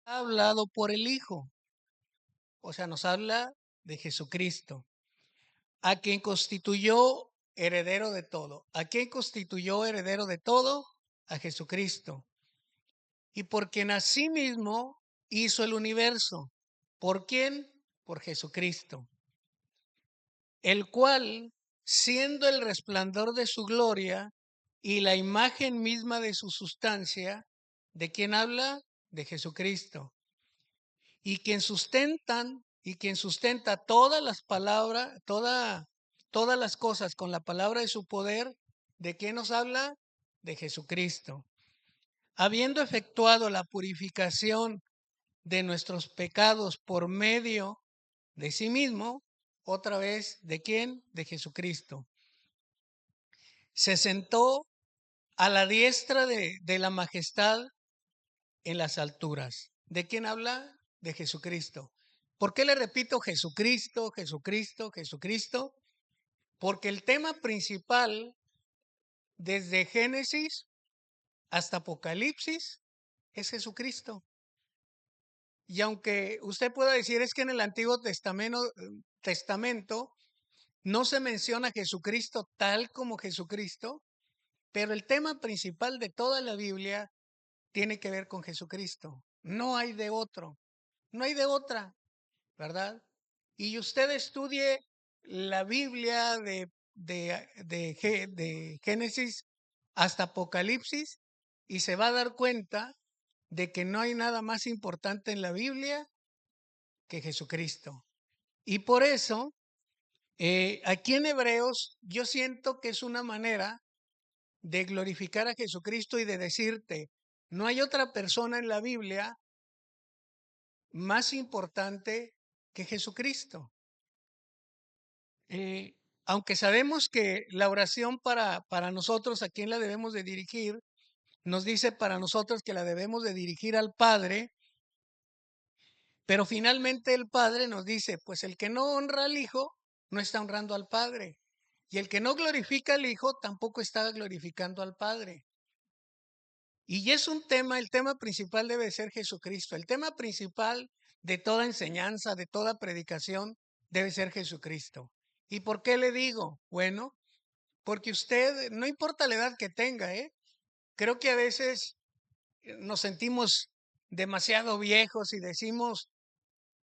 ha hablado por el Hijo, o sea, nos habla de Jesucristo, a quien constituyó heredero de todo. ¿A quién constituyó heredero de todo? A Jesucristo. Y por quien asimismo hizo el universo. ¿Por quién? Por Jesucristo. El cual, siendo el resplandor de su gloria y la imagen misma de su sustancia, ¿de quién habla? De Jesucristo. Y quien sustenta todas las palabras, todas las cosas con la palabra de su poder, ¿de quién nos habla? De Jesucristo. Habiendo efectuado la purificación de nuestros pecados por medio de sí mismo, otra vez, ¿de quién? De Jesucristo. Se sentó a la diestra de la majestad en las alturas. ¿De quién habla? De Jesucristo. ¿Por qué le repito Jesucristo, Jesucristo, Jesucristo? Porque el tema principal, desde Génesis hasta Apocalipsis, es Jesucristo. Y aunque usted pueda decir es que en el Antiguo Testamento no se menciona a Jesucristo tal como Jesucristo, pero el tema principal de toda la Biblia tiene que ver con Jesucristo. No hay de otro, no hay de otra, ¿verdad? Y usted estudie la Biblia de Génesis hasta Apocalipsis y se va a dar cuenta de que no hay nada más importante en la Biblia que Jesucristo. Y por eso, aquí en Hebreos, yo siento que es una manera de glorificar a Jesucristo y de decirte, no hay otra persona en la Biblia más importante que Jesucristo. Eh, Aunque sabemos que la oración para nosotros, ¿a quién la debemos de dirigir? Nos dice para nosotros que la debemos de dirigir al Padre, pero finalmente el Padre nos dice, pues el que no honra al Hijo no está honrando al Padre. Y el que no glorifica al Hijo tampoco está glorificando al Padre. Y es un tema, el tema principal debe ser Jesucristo. El tema principal de toda enseñanza, de toda predicación, debe ser Jesucristo. ¿Y por qué le digo? Bueno, porque usted, no importa la edad que tenga, creo que a veces nos sentimos demasiado viejos y decimos,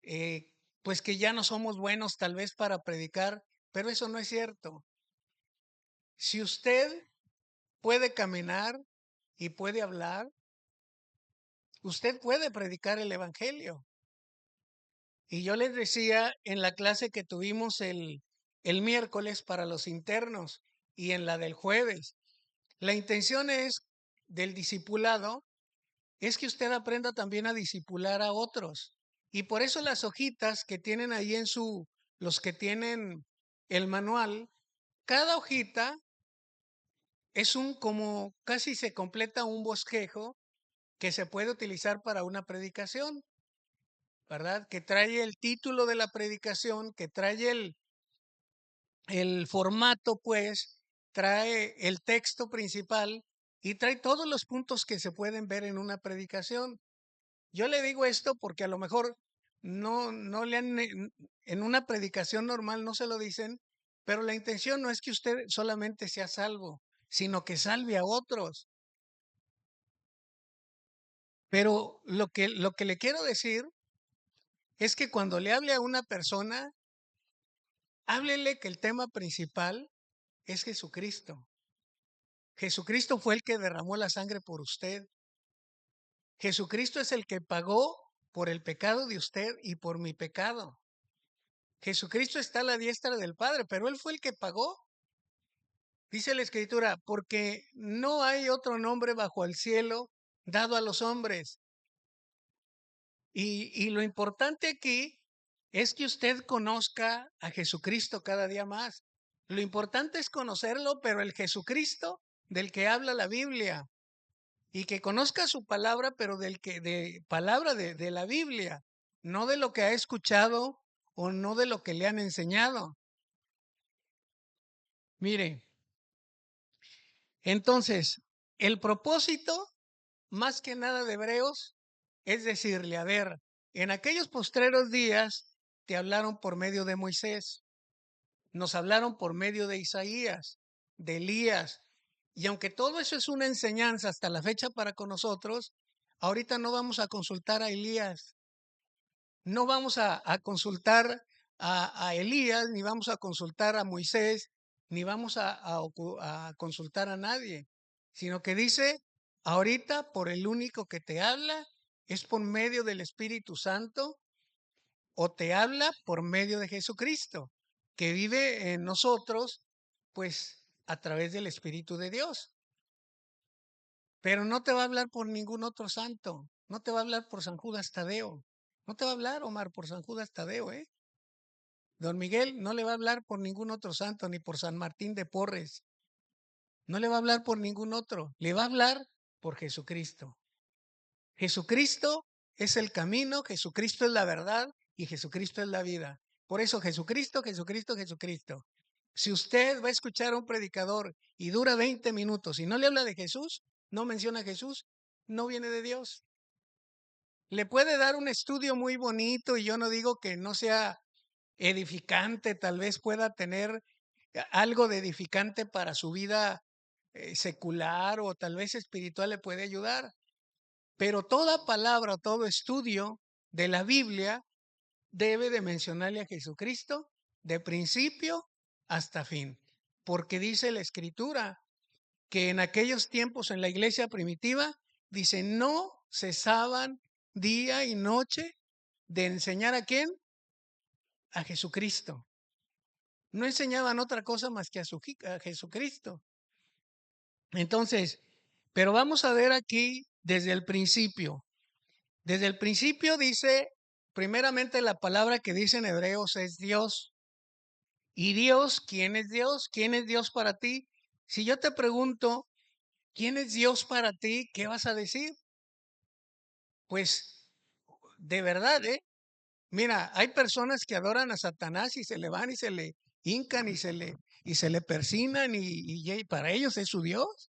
eh, pues que ya no somos buenos tal vez para predicar, pero eso no es cierto. Si usted puede caminar y puede hablar, usted puede predicar el Evangelio. Y yo les decía en la clase que tuvimos el miércoles para los internos y en la del jueves, la intención es del discipulado es que usted aprenda también a discipular a otros. Y por eso las hojitas que tienen ahí los que tienen el manual, cada hojita es como casi se completa un bosquejo que se puede utilizar para una predicación, ¿verdad? Que trae el título de la predicación, que trae el formato, pues, trae el texto principal y trae todos los puntos que se pueden ver en una predicación. Yo le digo esto porque a lo mejor no le han, en una predicación normal no se lo dicen, pero la intención no es que usted solamente sea salvo, sino que salve a otros. Pero lo que le quiero decir es que cuando le hable a una persona, háblele que el tema principal es Jesucristo. Jesucristo fue el que derramó la sangre por usted. Jesucristo es el que pagó por el pecado de usted y por mi pecado. Jesucristo está a la diestra del Padre, pero Él fue el que pagó. Dice la Escritura, porque no hay otro nombre bajo el cielo dado a los hombres. Y lo importante aquí es que usted conozca a Jesucristo cada día más. Lo importante es conocerlo, pero el Jesucristo del que habla la Biblia. Y que conozca su palabra, pero de palabra de la Biblia, no de lo que ha escuchado o no de lo que le han enseñado. Mire, entonces, el propósito, más que nada de Hebreos, Es decirle, a ver, en aquellos postreros días te hablaron por medio de Moisés, nos hablaron por medio de Isaías, de Elías, y aunque todo eso es una enseñanza hasta la fecha para con nosotros, ahorita no vamos a consultar a Elías, no vamos a consultar a Elías, ni vamos a consultar a Moisés, ni vamos a consultar a nadie, sino que dice, ahorita por el único que te habla es por medio del Espíritu Santo o te habla por medio de Jesucristo, que vive en nosotros, pues a través del Espíritu de Dios. Pero no te va a hablar por ningún otro santo, no te va a hablar por San Judas Tadeo, no te va a hablar, Omar, por San Judas Tadeo, ¿eh? Don Miguel no le va a hablar por ningún otro santo, ni por San Martín de Porres, no le va a hablar por ningún otro, le va a hablar por Jesucristo. Jesucristo es el camino, Jesucristo es la verdad y Jesucristo es la vida. Por eso Jesucristo, Jesucristo, Jesucristo. Si usted va a escuchar a un predicador y dura 20 minutos y no le habla de Jesús, no menciona a Jesús, no viene de Dios. Le puede dar un estudio muy bonito y yo no digo que no sea edificante, tal vez pueda tener algo de edificante para su vida secular o tal vez espiritual le puede ayudar. Pero toda palabra, todo estudio de la Biblia debe de mencionarle a Jesucristo de principio hasta fin, porque dice la Escritura que en aquellos tiempos en la iglesia primitiva, dice, no cesaban día y noche de enseñar a quién, a Jesucristo. No enseñaban otra cosa más que a Jesucristo. Entonces, pero vamos a ver aquí desde el principio. Desde el principio dice, primeramente la palabra que dice en Hebreos es Dios. ¿Y Dios? ¿Quién es Dios? ¿Quién es Dios para ti? Si yo te pregunto, ¿quién es Dios para ti? ¿Qué vas a decir? Pues de verdad, ¿eh? Mira, hay personas que adoran a Satanás y se le van y se le hincan y se le persinan y para ellos es su Dios.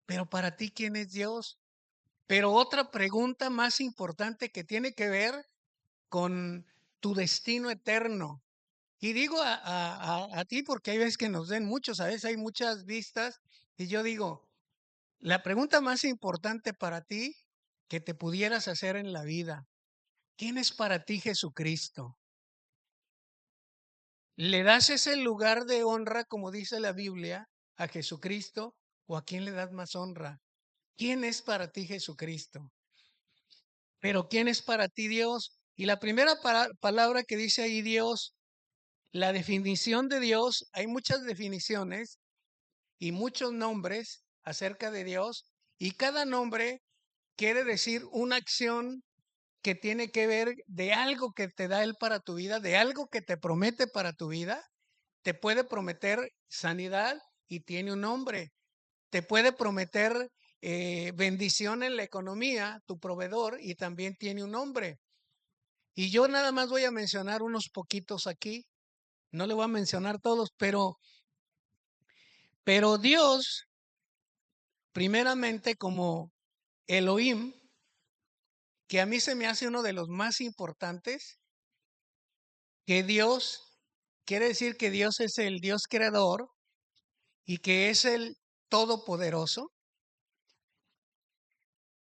Pero para ti, ¿quién es Dios? Pero otra pregunta más importante que tiene que ver con tu destino eterno. Y digo a ti porque hay veces que nos den muchos, a veces hay muchas vistas y yo digo, la pregunta más importante para ti que te pudieras hacer en la vida, ¿quién es para ti Jesucristo? ¿Le das ese lugar de honra, como dice la Biblia, a Jesucristo o a quién le das más honra? ¿Quién es para ti Jesucristo? Pero ¿quién es para ti Dios? Y la primera palabra que dice ahí Dios, la definición de Dios, hay muchas definiciones y muchos nombres acerca de Dios y cada nombre quiere decir una acción que tiene que ver de algo que te da Él para tu vida, de algo que te promete para tu vida. Te puede prometer sanidad y tiene un nombre. Te puede prometer bendición en la economía, tu proveedor, y también tiene un nombre. Y yo nada más voy a mencionar unos poquitos aquí. No le voy a mencionar todos, pero Dios, primeramente como Elohim, que a mí se me hace uno de los más importantes, que Dios quiere decir que Dios es el Dios creador y que es el todopoderoso.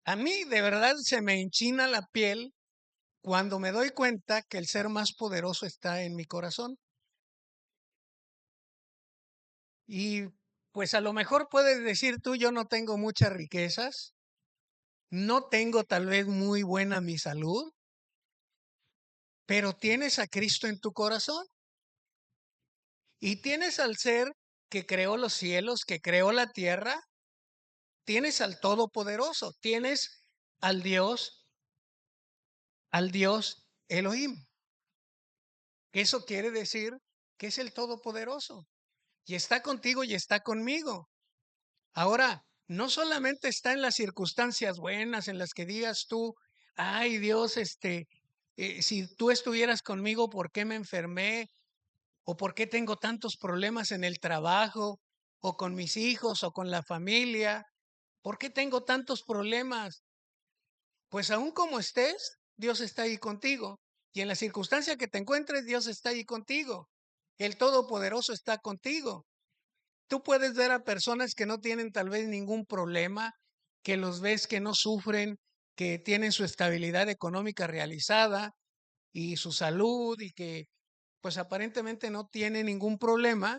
A mí de verdad se me enchina la piel cuando me doy cuenta que el ser más poderoso está en mi corazón. Y pues a lo mejor puedes decir tú, yo no tengo muchas riquezas, no tengo tal vez muy buena mi salud, pero tienes a Cristo en tu corazón y tienes al ser que creó los cielos, que creó la tierra, tienes al Todopoderoso, tienes al Dios Elohim. Eso quiere decir que es el Todopoderoso y está contigo y está conmigo. Ahora, no solamente está en las circunstancias buenas en las que digas tú, ay Dios, si tú estuvieras conmigo, ¿por qué me enfermé? ¿O por qué tengo tantos problemas en el trabajo? ¿O con mis hijos? ¿O con la familia? ¿Por qué tengo tantos problemas? Pues aún como estés, Dios está ahí contigo. Y en la circunstancia que te encuentres, Dios está ahí contigo. El Todopoderoso está contigo. Tú puedes ver a personas que no tienen tal vez ningún problema, que los ves que no sufren, que tienen su estabilidad económica realizada y su salud y que pues aparentemente no tienen ningún problema,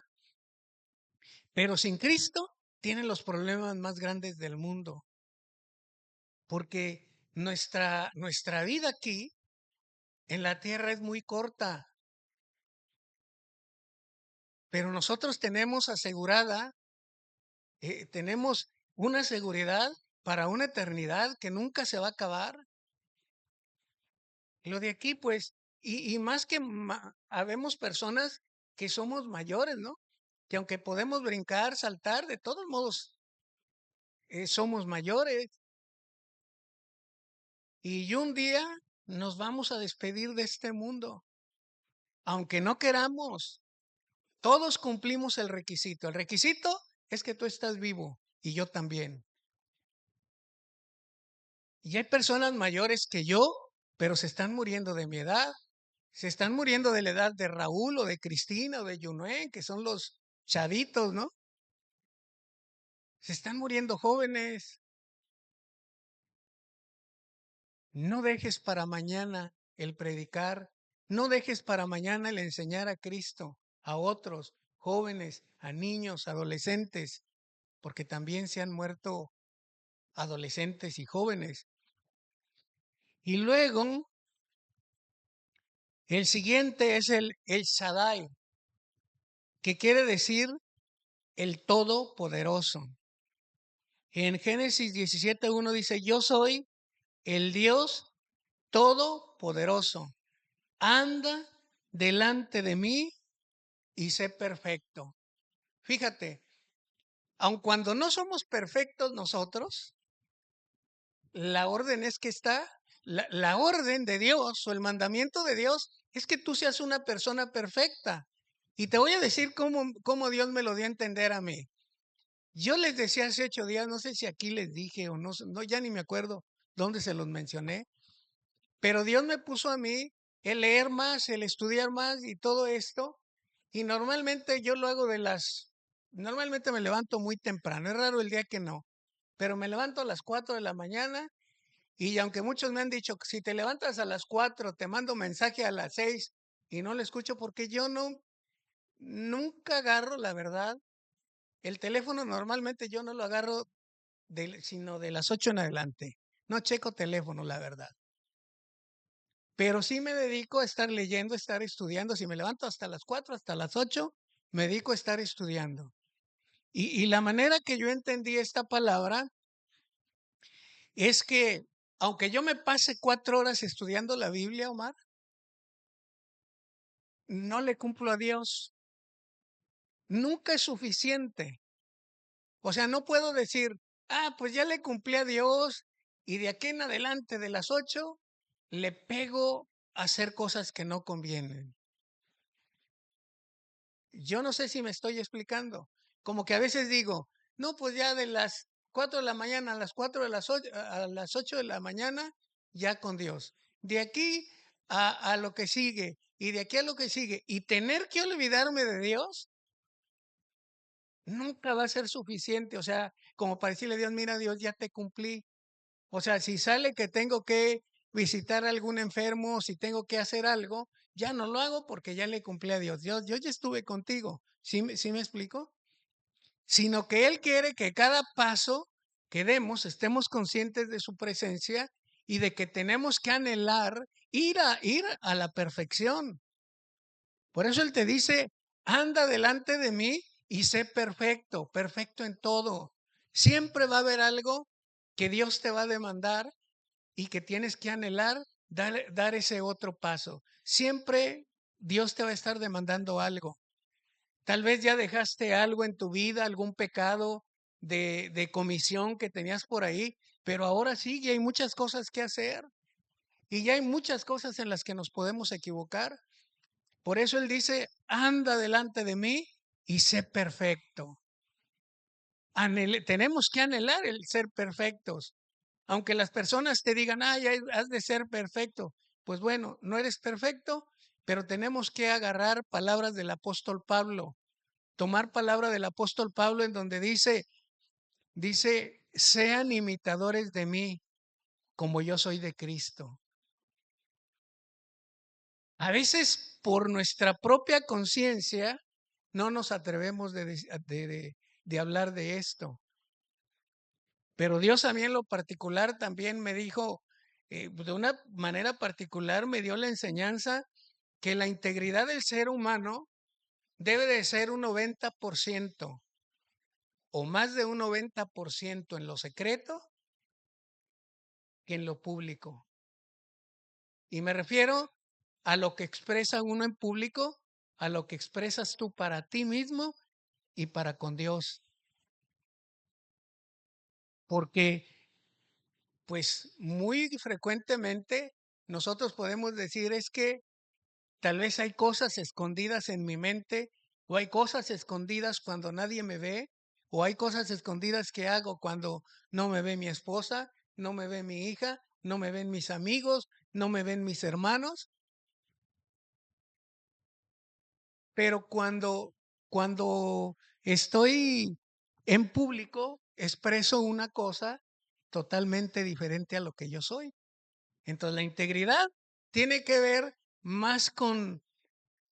pero sin Cristo tienen los problemas más grandes del mundo, porque nuestra vida aquí en la tierra es muy corta, pero nosotros tenemos asegurada, tenemos una seguridad para una eternidad que nunca se va a acabar. Lo de aquí, pues, y más que habemos personas que somos mayores, ¿no? Que aunque podemos brincar, saltar, de todos modos, somos mayores y un día nos vamos a despedir de este mundo, aunque no queramos. Todos cumplimos el requisito. El requisito es que tú estás vivo y yo también. Y hay personas mayores que yo, pero se están muriendo de mi edad. Se están muriendo de la edad de Raúl o de Cristina o de Yunuen, que son los chavitos, ¿no? Se están muriendo jóvenes. No dejes para mañana el predicar. No dejes para mañana el enseñar a Cristo a otros jóvenes, a niños, adolescentes, porque también se han muerto adolescentes y jóvenes. Y luego, el siguiente es el Shaddai, que quiere decir el Todopoderoso. En Génesis 17:1 dice, yo soy el Dios Todopoderoso. Anda delante de mí y sé perfecto. Fíjate, aun cuando no somos perfectos nosotros, la orden es que la orden de Dios o el mandamiento de Dios es que tú seas una persona perfecta. Y te voy a decir cómo Dios me lo dio a entender a mí. Yo les decía hace 8 días, no sé si aquí les dije o no, no, ya ni me acuerdo dónde se los mencioné, pero Dios me puso a mí el leer más, el estudiar más y todo esto. Y normalmente yo lo hago normalmente me levanto muy temprano, es raro el día que no, pero me levanto a las 4 de la mañana y aunque muchos me han dicho que si te levantas a las 4 te mando mensaje a las 6 y no lo escucho porque yo nunca agarro, la verdad. El teléfono normalmente yo no lo agarro sino de las 8 en adelante. No checo teléfono, la verdad. Pero sí me dedico a estar leyendo, a estar estudiando. Si me levanto hasta las 4, hasta las 8, me dedico a estar estudiando. Y la manera que yo entendí esta palabra es que, aunque yo me pase 4 horas estudiando la Biblia, Omar, no le cumplo a Dios. Nunca es suficiente. O sea, no puedo decir, pues ya le cumplí a Dios y de aquí en adelante de las 8 le pego a hacer cosas que no convienen. Yo no sé si me estoy explicando. Como que a veces digo, no, pues ya de las 4 de la mañana a las 4 de las 8, a las 8 de la mañana, ya con Dios. De aquí a lo que sigue y de aquí a lo que sigue y tener que olvidarme de Dios, nunca va a ser suficiente. O sea, como para decirle a Dios, mira Dios, ya te cumplí. O sea, si sale que tengo que visitar a algún enfermo, si tengo que hacer algo, ya no lo hago porque ya le cumplí a Dios. Dios, yo ya estuve contigo. ¿Sí me explico? Sino que Él quiere que cada paso que demos estemos conscientes de su presencia y de que tenemos que anhelar ir a la perfección. Por eso Él te dice, anda delante de mí y sé perfecto, perfecto en todo. Siempre va a haber algo que Dios te va a demandar y que tienes que anhelar dar ese otro paso. Siempre Dios te va a estar demandando algo. Tal vez ya dejaste algo en tu vida, algún pecado de comisión que tenías por ahí, pero ahora sí, ya hay muchas cosas que hacer y ya hay muchas cosas en las que nos podemos equivocar. Por eso Él dice, anda delante de mí y sé perfecto. Tenemos que anhelar el ser perfectos. Aunque las personas te digan, ay, has de ser perfecto. Pues bueno, no eres perfecto, pero tenemos que agarrar palabras del apóstol Pablo, tomar palabra del apóstol Pablo en donde dice, sean imitadores de mí como yo soy de Cristo. A veces por nuestra propia conciencia no nos atrevemos de hablar de esto. Pero Dios a mí en lo particular también me dijo, de una manera particular me dio la enseñanza que la integridad del ser humano debe de ser un 90% o más de un 90% en lo secreto que en lo público. Y me refiero a lo que expresa uno en público, a lo que expresas tú para ti mismo y para con Dios. Porque pues muy frecuentemente nosotros podemos decir es que tal vez hay cosas escondidas en mi mente, o hay cosas escondidas cuando nadie me ve, o hay cosas escondidas que hago cuando no me ve mi esposa, no me ve mi hija, no me ven mis amigos, no me ven mis hermanos. Pero cuando estoy en público, expreso una cosa totalmente diferente a lo que yo soy. Entonces la integridad tiene que ver más con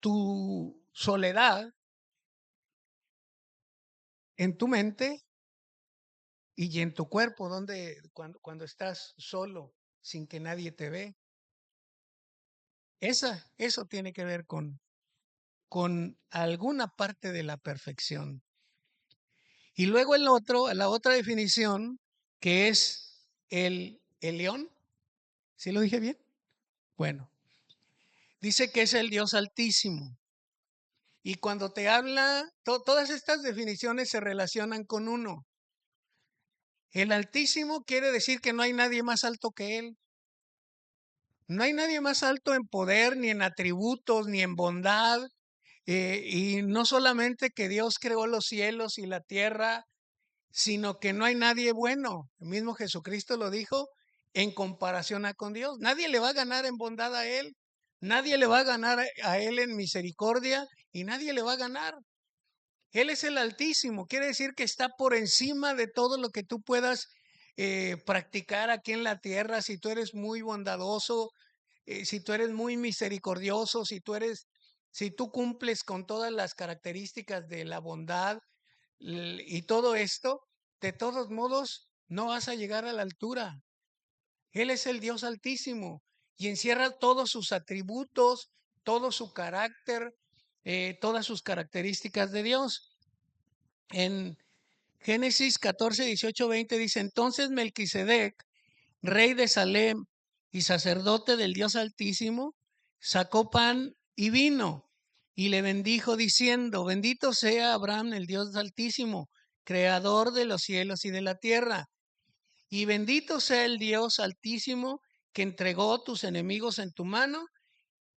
tu soledad en tu mente y en tu cuerpo, donde cuando estás solo, sin que nadie te ve. Eso tiene que ver con alguna parte de la perfección. Y luego la otra definición, que es el león, ¿sí lo dije bien? Bueno, dice que es el Dios altísimo. Y cuando te habla, todas estas definiciones se relacionan con uno. El altísimo quiere decir que no hay nadie más alto que él. No hay nadie más alto en poder, ni en atributos, ni en bondad. Y no solamente que Dios creó los cielos y la tierra, sino que no hay nadie bueno. El mismo Jesucristo lo dijo en comparación con Dios. Nadie le va a ganar en bondad a Él. Nadie le va a ganar a Él en misericordia y nadie le va a ganar. Él es el Altísimo, quiere decir que está por encima de todo lo que tú puedas practicar aquí en la tierra. Si tú eres muy bondadoso, si tú eres muy misericordioso, si tú cumples con todas las características de la bondad y todo esto, de todos modos no vas a llegar a la altura. Él es el Dios Altísimo y encierra todos sus atributos, todo su carácter, todas sus características de Dios. En Génesis 14, 18, 20 dice, entonces Melquisedec, rey de Salem y sacerdote del Dios Altísimo, sacó pan y vino y le bendijo diciendo, bendito sea Abraham, el Dios Altísimo, creador de los cielos y de la tierra, y bendito sea el Dios Altísimo que entregó tus enemigos en tu mano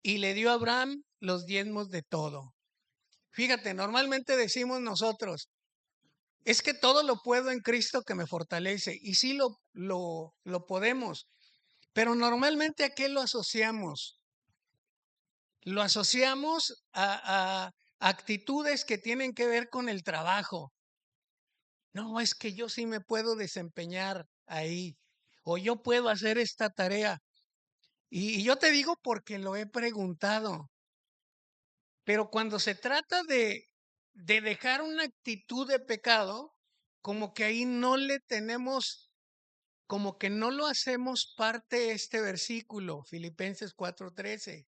y le dio a Abraham los diezmos de todo. Fíjate, normalmente decimos nosotros, es que todo lo puedo en Cristo que me fortalece. Y sí lo podemos. Pero normalmente ¿a qué lo asociamos? Lo asociamos a actitudes que tienen que ver con el trabajo. No, es que yo sí me puedo desempeñar ahí. O yo puedo hacer esta tarea. Y yo te digo porque lo he preguntado. Pero cuando se trata de dejar una actitud de pecado, como que ahí no le tenemos, como que no lo hacemos parte de este versículo, Filipenses 4:13.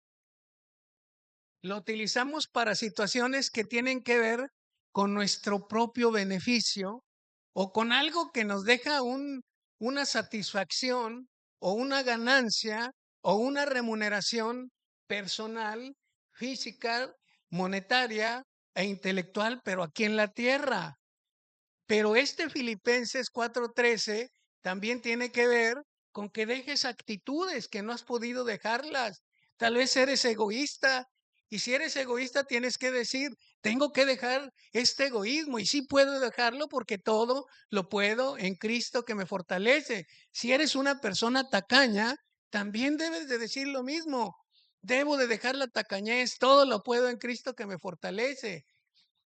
Lo utilizamos para situaciones que tienen que ver con nuestro propio beneficio o con algo que nos deja una satisfacción o una ganancia o una remuneración personal, física, monetaria e intelectual, pero aquí en la tierra. Pero este Filipenses 4:13 también tiene que ver con que dejes actitudes que no has podido dejarlas. Tal vez eres egoísta Y si eres egoísta, tienes que decir, tengo que dejar este egoísmo y sí puedo dejarlo porque todo lo puedo en Cristo que me fortalece. Si eres una persona tacaña, también debes de decir lo mismo. Debo de dejar la tacañez, todo lo puedo en Cristo que me fortalece.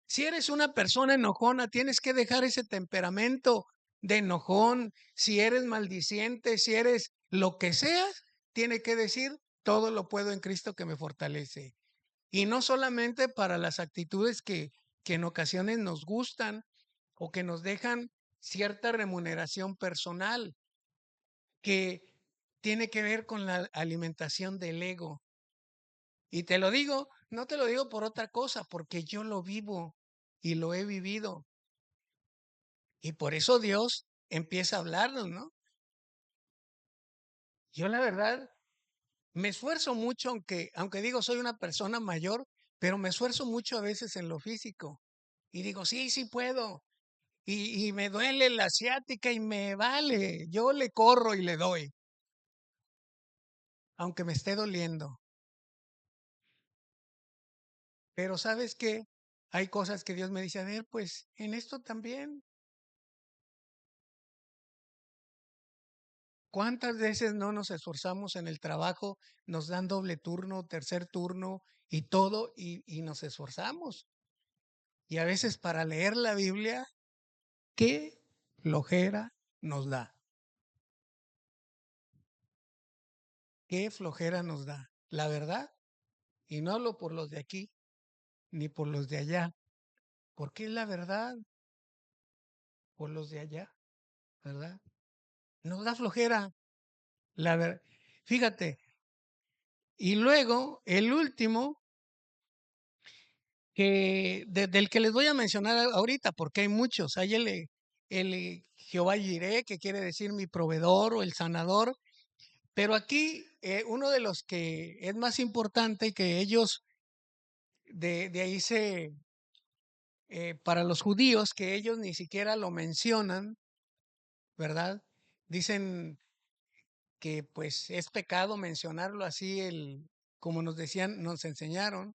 Si eres una persona enojona, tienes que dejar ese temperamento de enojón. Si eres maldiciente, si eres lo que seas, tiene que decir, todo lo puedo en Cristo que me fortalece. Y no solamente para las actitudes que en ocasiones nos gustan o que nos dejan cierta remuneración personal, que tiene que ver con la alimentación del ego. Y te lo digo, no te lo digo por otra cosa, porque yo lo vivo y lo he vivido. Y por eso Dios empieza a hablarnos, ¿no? Yo la verdad me esfuerzo mucho, aunque digo soy una persona mayor, pero me esfuerzo mucho a veces en lo físico. Y digo, sí, sí puedo. Y me duele la ciática y me vale. Yo le corro y le doy, aunque me esté doliendo. Pero ¿sabes qué? Hay cosas que Dios me dice, a ver, pues en esto también. ¿Cuántas veces no nos esforzamos en el trabajo? Nos dan doble turno, tercer turno y todo, y nos esforzamos. Y a veces para leer la Biblia, qué flojera nos da. Qué flojera nos da. La verdad, y no hablo por los de aquí, ni por los de allá, porque es la verdad, por los de allá, ¿verdad? Nos da flojera, la verdad. Fíjate, y luego el último del que les voy a mencionar ahorita, porque hay muchos. Hay el Jehová Jireh, que quiere decir mi proveedor o el sanador. Pero aquí uno de los que es más importante y que ellos, de ahí para los judíos, que ellos ni siquiera lo mencionan, ¿verdad? Dicen que pues es pecado mencionarlo así, como nos decían, nos enseñaron,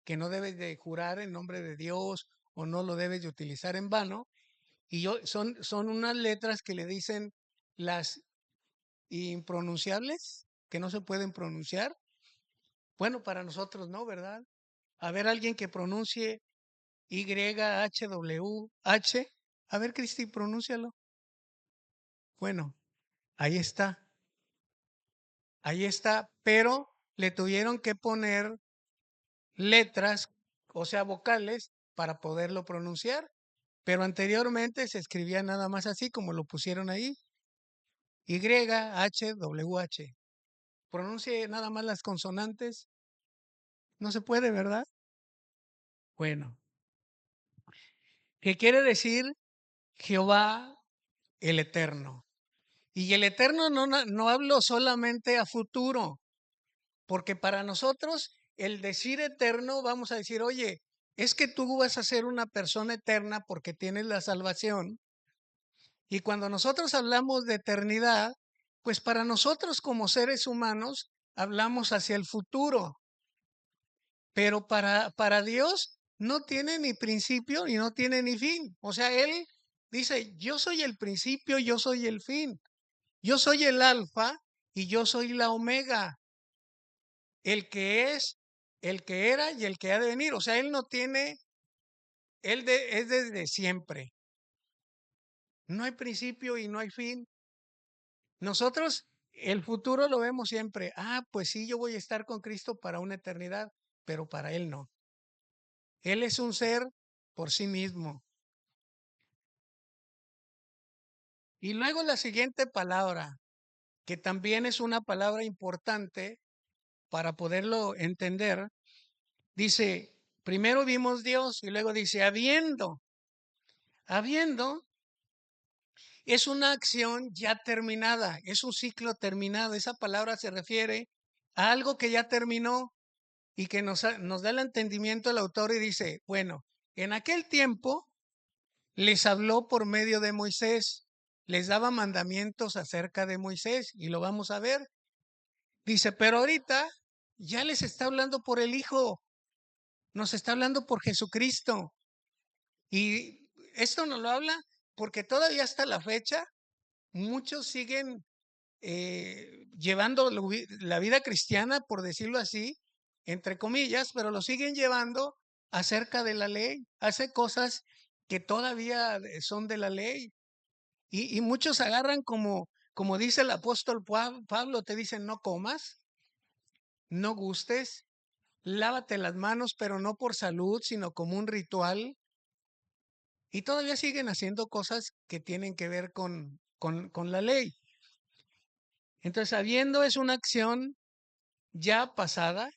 que no debes de jurar en nombre de Dios o no lo debes de utilizar en vano. Y son unas letras que le dicen las impronunciables, que no se pueden pronunciar. Bueno, para nosotros no, ¿verdad? A ver, alguien que pronuncie YHWH. A ver, Cristi, pronúncialo. Bueno, ahí está, ahí está, pero le tuvieron que poner letras, o sea, vocales, para poderlo pronunciar. Pero anteriormente se escribía nada más así como lo pusieron ahí, YHWH. Pronuncie nada más las consonantes. No se puede, ¿verdad? Bueno, ¿qué quiere decir Jehová el Eterno? Y el Eterno no hablo solamente a futuro, porque para nosotros el decir eterno, vamos a decir, oye, es que tú vas a ser una persona eterna porque tienes la salvación. Y cuando nosotros hablamos de eternidad, pues para nosotros como seres humanos hablamos hacia el futuro. Pero para Dios no tiene ni principio y no tiene ni fin. O sea, Él dice, yo soy el principio, yo soy el fin. Yo soy el alfa y yo soy la omega. El que es, el que era y el que ha de venir. O sea, Él no tiene, es desde siempre. No hay principio y no hay fin. Nosotros el futuro lo vemos siempre. Ah, pues sí, yo voy a estar con Cristo para una eternidad, pero para Él no. Él es un ser por sí mismo. Y luego la siguiente palabra, que también es una palabra importante para poderlo entender, dice, primero vimos Dios y luego dice, habiendo. Habiendo es una acción ya terminada, es un ciclo terminado. Esa palabra se refiere a algo que ya terminó y que nos da el entendimiento el autor y dice, bueno, en aquel tiempo les habló por medio de Moisés, les daba mandamientos acerca de Moisés y lo vamos a ver. Dice, pero ahorita ya les está hablando por el Hijo. nos está hablando por Jesucristo. Y esto nos lo habla porque todavía hasta la fecha muchos siguen llevando la vida cristiana, por decirlo así, entre comillas, pero lo siguen llevando acerca de la ley. Hace cosas que todavía son de la ley. Y muchos agarran como dice el apóstol Pablo, te dicen no comas, no gustes, lávate las manos, pero no por salud, sino como un ritual. Y todavía siguen haciendo cosas que tienen que ver con la ley. Entonces, habiendo es una acción ya pasada,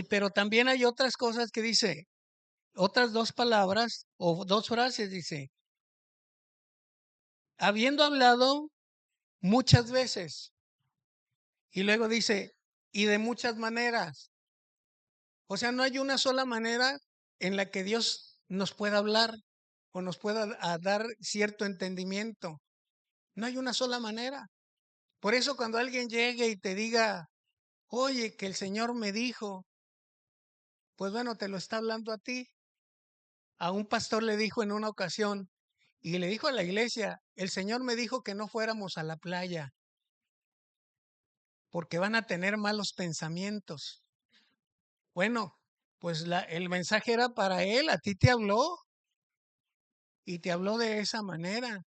pero también hay otras cosas que dice, otras dos palabras o dos frases, dice, habiendo hablado muchas veces, y luego dice, y de muchas maneras. O sea, no hay una sola manera en la que Dios nos pueda hablar o nos pueda dar cierto entendimiento. No hay una sola manera. Por eso cuando alguien llegue y te diga, oye, que el Señor me dijo, pues bueno, te lo está hablando a ti. A un pastor le dijo en una ocasión, y le dijo a la iglesia, el Señor me dijo que no fuéramos a la playa, porque van a tener malos pensamientos. Bueno, pues el mensaje era para él, a ti te habló, y te habló de esa manera,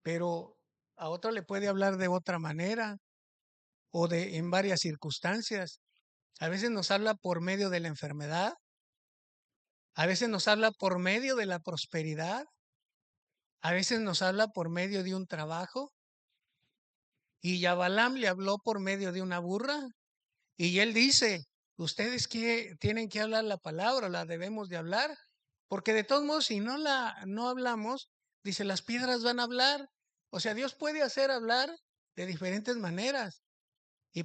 pero a otro le puede hablar de otra manera, o en varias circunstancias. A veces nos habla por medio de la enfermedad, a veces nos habla por medio de la prosperidad, a veces nos habla por medio de un trabajo. Y a Balaam le habló por medio de una burra. Y él dice, ustedes que tienen que hablar la palabra, la debemos de hablar. Porque de todos modos, si no hablamos, dice, las piedras van a hablar. O sea, Dios puede hacer hablar de diferentes maneras y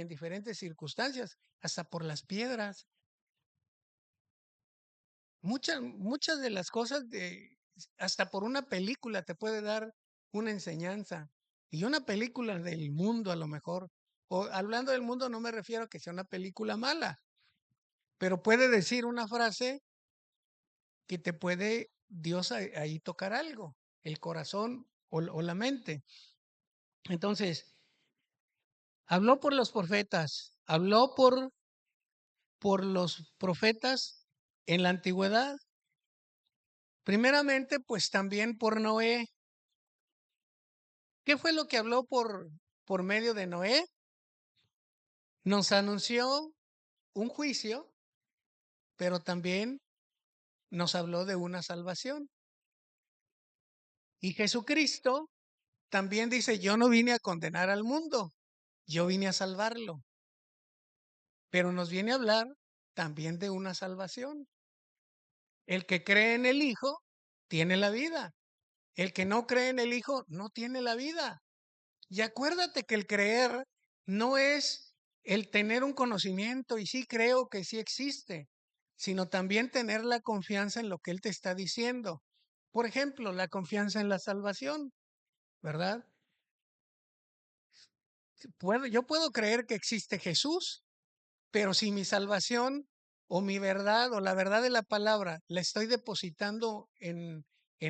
en diferentes circunstancias, hasta por las piedras. Muchas de las cosas, hasta por una película te puede dar una enseñanza. Y una película del mundo a lo mejor. O hablando del mundo no me refiero a que sea una película mala, pero puede decir una frase que te puede Dios ahí tocar algo, el corazón o la mente. Entonces, habló por los profetas, habló por los profetas en la antigüedad. Primeramente, pues también por Noé. ¿Qué fue lo que habló por medio de Noé? Nos anunció un juicio, pero también nos habló de una salvación. Y Jesucristo también dice, yo no vine a condenar al mundo, yo vine a salvarlo. Pero nos viene a hablar también de una salvación. El que cree en el Hijo tiene la vida. El que no cree en el Hijo no tiene la vida. Y acuérdate que el creer no es el tener un conocimiento y sí creo que sí existe, sino también tener la confianza en lo que Él te está diciendo. Por ejemplo, la confianza en la salvación, ¿verdad? Yo puedo creer que existe Jesús, pero si mi salvación o mi verdad o la verdad de la palabra la estoy depositando en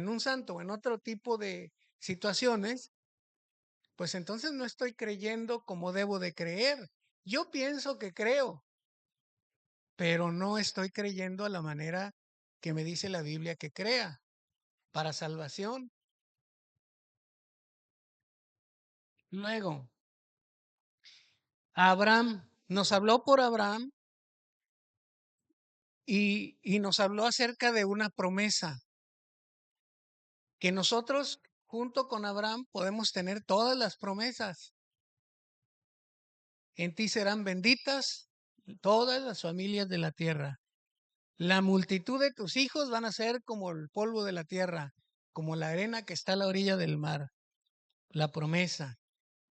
un santo o en otro tipo de situaciones, pues entonces no estoy creyendo como debo de creer. Yo pienso que creo, pero no estoy creyendo a la manera que me dice la Biblia que crea para salvación. Luego, Abraham nos habló por Abraham y nos habló acerca de una promesa que nosotros junto con Abraham podemos tener todas las promesas. En ti serán benditas todas las familias de la tierra. La multitud de tus hijos van a ser como el polvo de la tierra, como la arena que está a la orilla del mar. La promesa.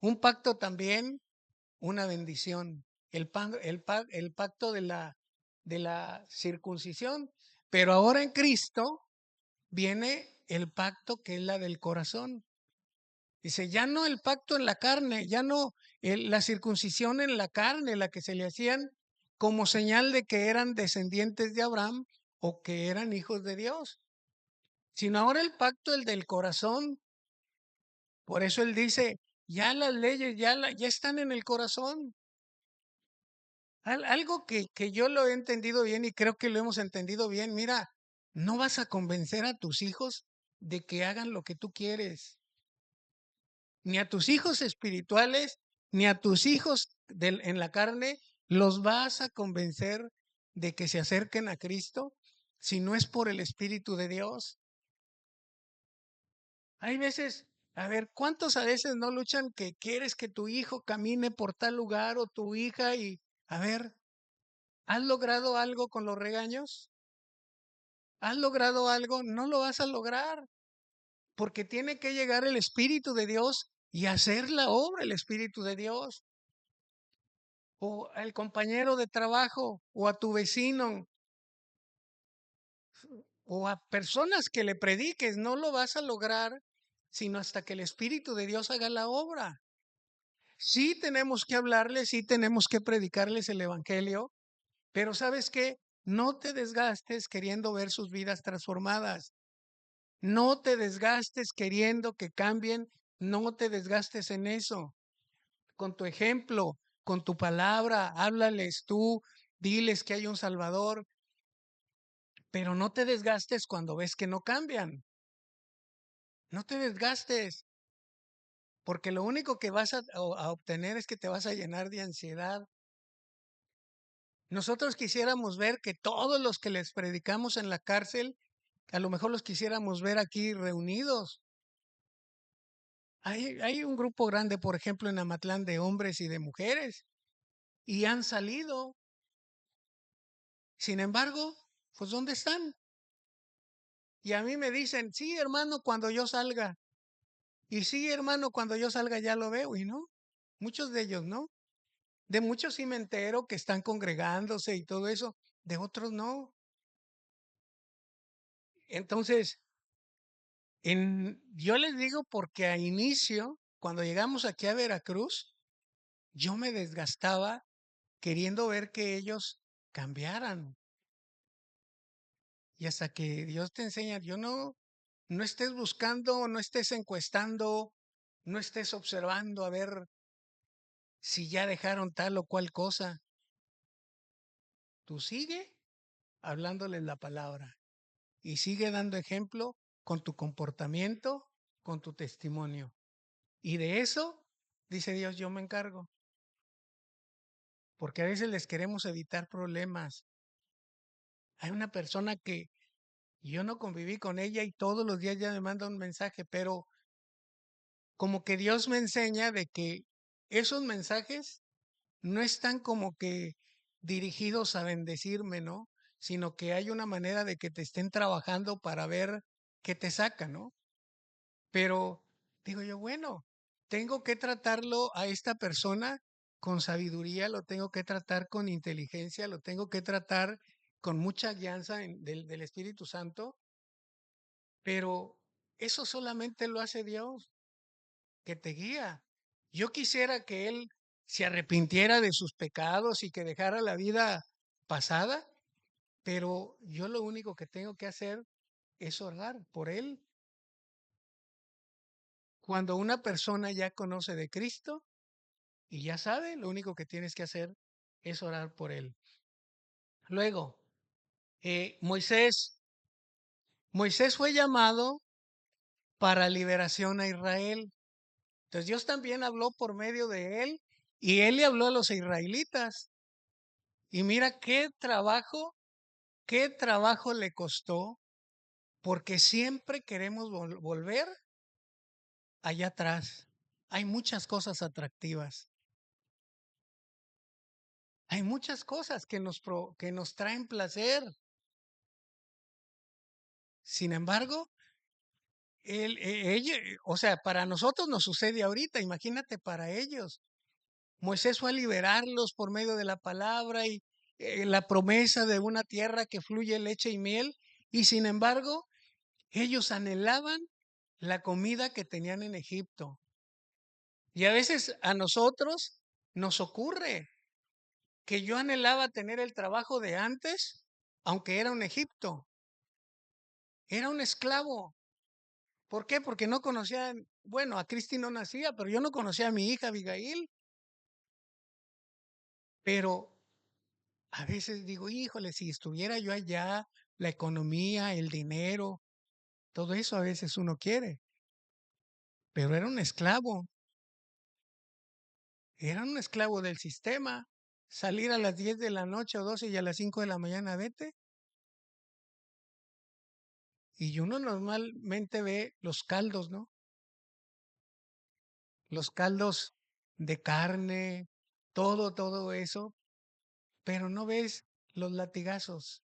Un pacto también, una bendición. El pacto de la circuncisión. Pero ahora en Cristo viene el pacto que es la del corazón. Dice, ya no el pacto en la carne, ya no la circuncisión en la carne, la que se le hacían como señal de que eran descendientes de Abraham o que eran hijos de Dios, sino ahora el pacto, el del corazón. Por eso él dice, ya las leyes ya están en el corazón. Algo que yo lo he entendido bien y creo que lo hemos entendido bien. Mira, no vas a convencer a tus hijos de que hagan lo que tú quieres, ni a tus hijos espirituales, ni a tus hijos en la carne, los vas a convencer de que se acerquen a Cristo si no es por el Espíritu de Dios. Hay veces, a ver, ¿cuántos a veces no luchan que quieres que tu hijo camine por tal lugar o tu hija y, a ver, ¿has logrado algo con los regaños? ¿Has logrado algo? No lo vas a lograr porque tiene que llegar el Espíritu de Dios y hacer la obra el Espíritu de Dios. O al compañero de trabajo o a tu vecino o a personas que le prediques, no lo vas a lograr sino hasta que el Espíritu de Dios haga la obra. Sí tenemos que hablarles, sí tenemos que predicarles el Evangelio, pero ¿sabes qué? No te desgastes queriendo ver sus vidas transformadas. No te desgastes queriendo que cambien, no te desgastes en eso. Con tu ejemplo, con tu palabra, háblales tú, diles que hay un Salvador, pero no te desgastes cuando ves que no cambian. No te desgastes, porque lo único que vas a obtener es que te vas a llenar de ansiedad. Nosotros quisiéramos ver que todos los que les predicamos en la cárcel, a lo mejor los quisiéramos ver aquí reunidos. Hay un grupo grande, por ejemplo, en Amatlán de hombres y de mujeres, y han salido. Sin embargo, pues ¿dónde están? Y a mí me dicen, sí, hermano, cuando yo salga. Y sí, hermano, cuando yo salga ya lo veo. Y no, muchos de ellos no. De muchos sí me entero que están congregándose y todo eso, de otros no. Entonces, yo les digo porque a inicio, cuando llegamos aquí a Veracruz, yo me desgastaba queriendo ver que ellos cambiaran. Y hasta que Dios te enseña, yo no estés buscando, no estés encuestando, no estés observando a ver si ya dejaron tal o cual cosa. Tú sigue hablándoles la palabra y sigue dando ejemplo con tu comportamiento, con tu testimonio. Y de eso, dice Dios, yo me encargo. Porque a veces les queremos evitar problemas. Hay una persona que yo no conviví con ella y todos los días ya me manda un mensaje, pero como que Dios me enseña de que esos mensajes no están como que dirigidos a bendecirme, ¿no? Sino que hay una manera de que te estén trabajando para ver qué te saca, ¿no? Pero digo yo, bueno, tengo que tratarlo a esta persona con sabiduría, lo tengo que tratar con inteligencia, lo tengo que tratar con mucha guianza del Espíritu Santo, pero eso solamente lo hace Dios, que te guía. Yo quisiera que Él se arrepintiera de sus pecados y que dejara la vida pasada, pero yo lo único que tengo que hacer es orar por Él. Cuando una persona ya conoce de Cristo y ya sabe, lo único que tienes que hacer es orar por Él. Luego, Moisés fue llamado para liberación a Israel. Entonces Dios también habló por medio de él y él le habló a los israelitas. Y mira qué trabajo le costó, porque siempre queremos volver allá atrás. Hay muchas cosas atractivas. Hay muchas cosas que nos traen placer. Sin embargo, o sea, para nosotros nos sucede ahorita, imagínate para ellos. Moisés fue a liberarlos por medio de la palabra y la promesa de una tierra que fluye leche y miel, y sin embargo, ellos anhelaban la comida que tenían en Egipto. Y a veces a nosotros nos ocurre que yo anhelaba tener el trabajo de antes, aunque era un Egipto, era un esclavo. ¿Por qué? Porque no conocía, bueno, a Cristi no nacía, pero yo no conocía a mi hija Abigail. Pero a veces digo, híjole, si estuviera yo allá, la economía, el dinero, todo eso a veces uno quiere. Pero era un esclavo del sistema. Salir a las 10 de la noche o 12 y a las 5 de la mañana vete. Y uno normalmente ve los caldos, ¿no? Los caldos de carne, todo eso, pero no ves los latigazos.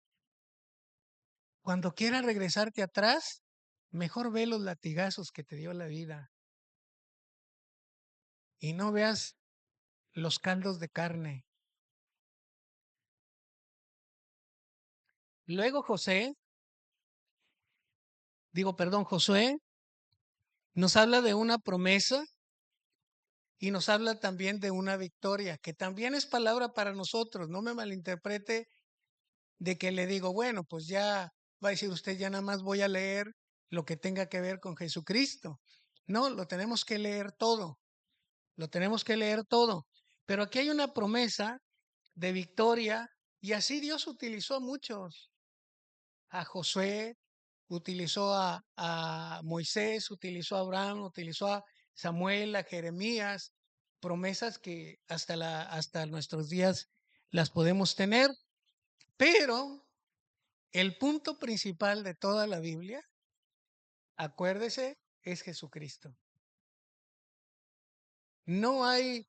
Cuando quieras regresarte atrás, mejor ve los latigazos que te dio la vida y no veas los caldos de carne. Luego Josué nos habla de una promesa y nos habla también de una victoria, que también es palabra para nosotros. No me malinterprete de que le digo, bueno, pues ya va a decir usted, ya nada más voy a leer lo que tenga que ver con Jesucristo. No, lo tenemos que leer todo, lo tenemos que leer todo. Pero aquí hay una promesa de victoria y así Dios utilizó a muchos. A Josué, utilizó a Moisés, utilizó a Abraham, utilizó a Samuel, a Jeremías, promesas que hasta nuestros días las podemos tener, pero el punto principal de toda la Biblia, acuérdese, es Jesucristo. No hay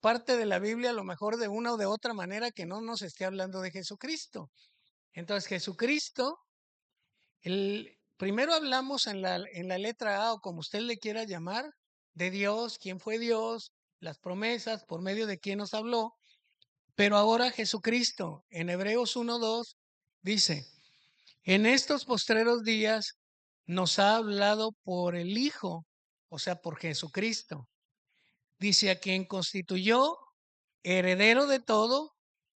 parte de la Biblia, a lo mejor de una o de otra manera, que no nos esté hablando de Jesucristo. Entonces, Jesucristo, primero hablamos en la letra A, o como usted le quiera llamar, de Dios, quién fue Dios, las promesas, por medio de quién nos habló, pero ahora Jesucristo, en Hebreos 1:2, dice, en estos postreros días nos ha hablado por el Hijo, o sea, por Jesucristo. Dice, a quien constituyó heredero de todo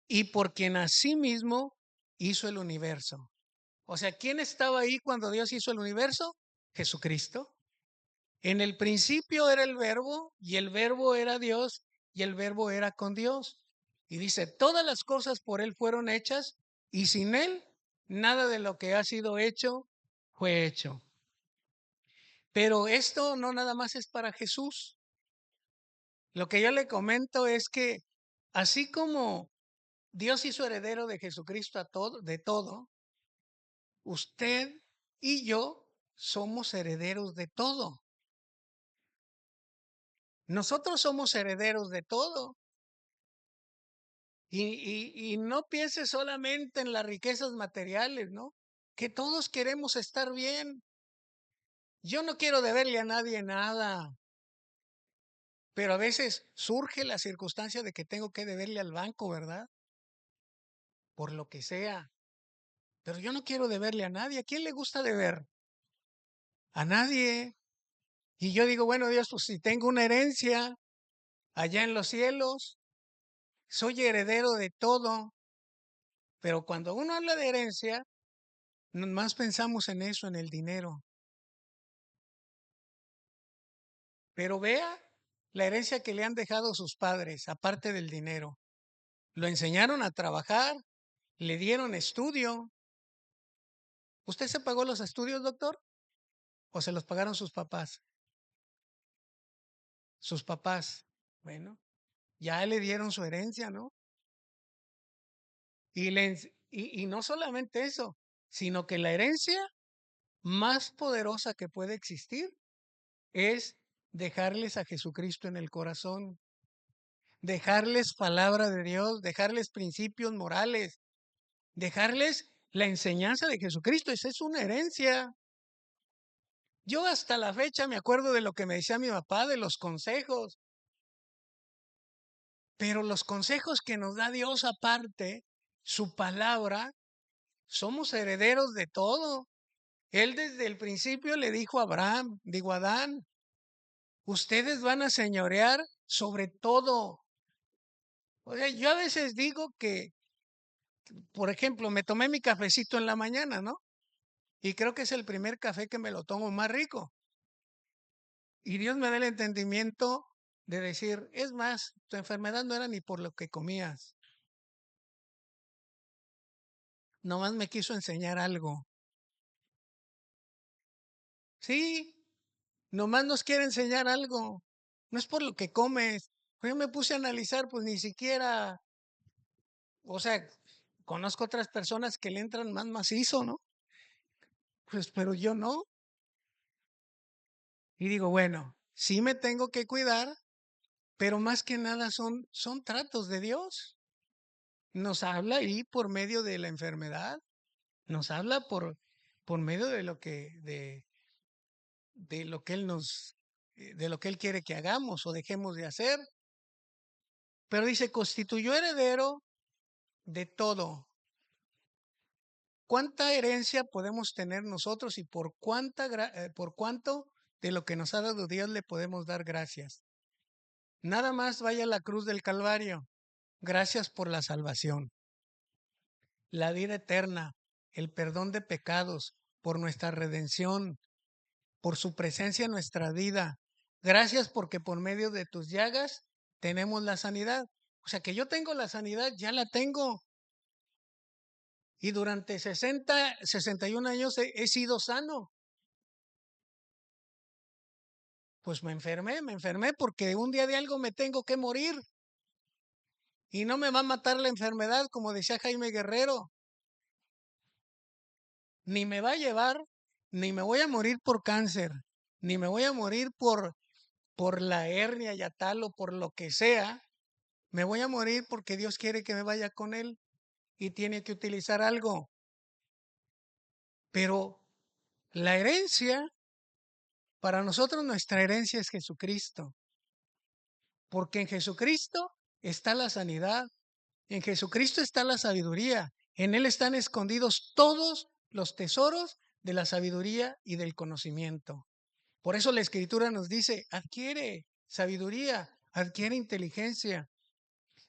y por quien asimismo hizo el universo. O sea, ¿quién estaba ahí cuando Dios hizo el universo? Jesucristo. En el principio era el verbo y el verbo era Dios y el verbo era con Dios. Y dice, todas las cosas por Él fueron hechas y sin Él nada de lo que ha sido hecho fue hecho. Pero esto no nada más es para Jesús. Lo que yo le comento es que así como Dios hizo heredero de Jesucristo de todo, usted y yo somos herederos de todo. Nosotros somos herederos de todo. Y no piense solamente en las riquezas materiales, ¿no? Que todos queremos estar bien. Yo no quiero deberle a nadie nada, pero a veces surge la circunstancia de que tengo que deberle al banco, ¿verdad? Por lo que sea. Pero yo no quiero deberle a nadie. ¿A quién le gusta deber? A nadie. Y yo digo, bueno, Dios, pues si tengo una herencia allá en los cielos, soy heredero de todo. Pero cuando uno habla de herencia, más pensamos en eso, en el dinero. Pero vea la herencia que le han dejado sus padres, aparte del dinero. Lo enseñaron a trabajar, le dieron estudio. ¿Usted se pagó los estudios, doctor? ¿O se los pagaron sus papás? Sus papás. Bueno, ya le dieron su herencia, ¿no? Y no solamente eso, sino que la herencia más poderosa que puede existir es dejarles a Jesucristo en el corazón, dejarles palabra de Dios, dejarles principios morales, dejarles la enseñanza de Jesucristo. Esa es una herencia. Yo hasta la fecha me acuerdo de lo que me decía mi papá, de los consejos, pero los consejos que nos da Dios aparte, su palabra, somos herederos de todo. Él desde el principio le dijo a Adán, Ustedes van a señorear sobre todo. O sea, yo a veces digo que, por ejemplo, me tomé mi cafecito en la mañana, ¿no? Y creo que es el primer café que me lo tomo más rico. Y Dios me da el entendimiento de decir, es más, tu enfermedad no era ni por lo que comías, nomás me quiso enseñar algo. Sí, nomás nos quiere enseñar algo, no es por lo que comes. Yo me puse a analizar, pues ni siquiera, o sea, conozco otras personas que le entran más macizo, ¿no? Pues, pero yo no. Y digo, bueno, sí me tengo que cuidar, pero más que nada son tratos de Dios. Nos habla ahí por medio de la enfermedad, nos habla por medio de lo que Él de lo que Él quiere que hagamos o dejemos de hacer. Pero dice, constituyó heredero de todo. ¿Cuánta herencia podemos tener nosotros y por cuánto de lo que nos ha dado Dios le podemos dar gracias? Nada más vaya a la cruz del Calvario. Gracias por la salvación, la vida eterna, el perdón de pecados, por nuestra redención, por su presencia en nuestra vida. Gracias porque por medio de tus llagas tenemos la sanidad. O sea que yo tengo la sanidad, ya la tengo. Y durante 61 años he sido sano. Pues me enfermé porque un día de algo me tengo que morir. Y no me va a matar la enfermedad, como decía Jaime Guerrero. Ni me va a llevar, ni me voy a morir por cáncer, ni me voy a morir por la hernia y tal o por lo que sea. Me voy a morir porque Dios quiere que me vaya con Él y tiene que utilizar algo. Pero la herencia, para nosotros nuestra herencia es Jesucristo, porque en Jesucristo está la sanidad, en Jesucristo está la sabiduría, en Él están escondidos todos los tesoros de la sabiduría y del conocimiento. Por eso la Escritura nos dice, adquiere sabiduría, adquiere inteligencia,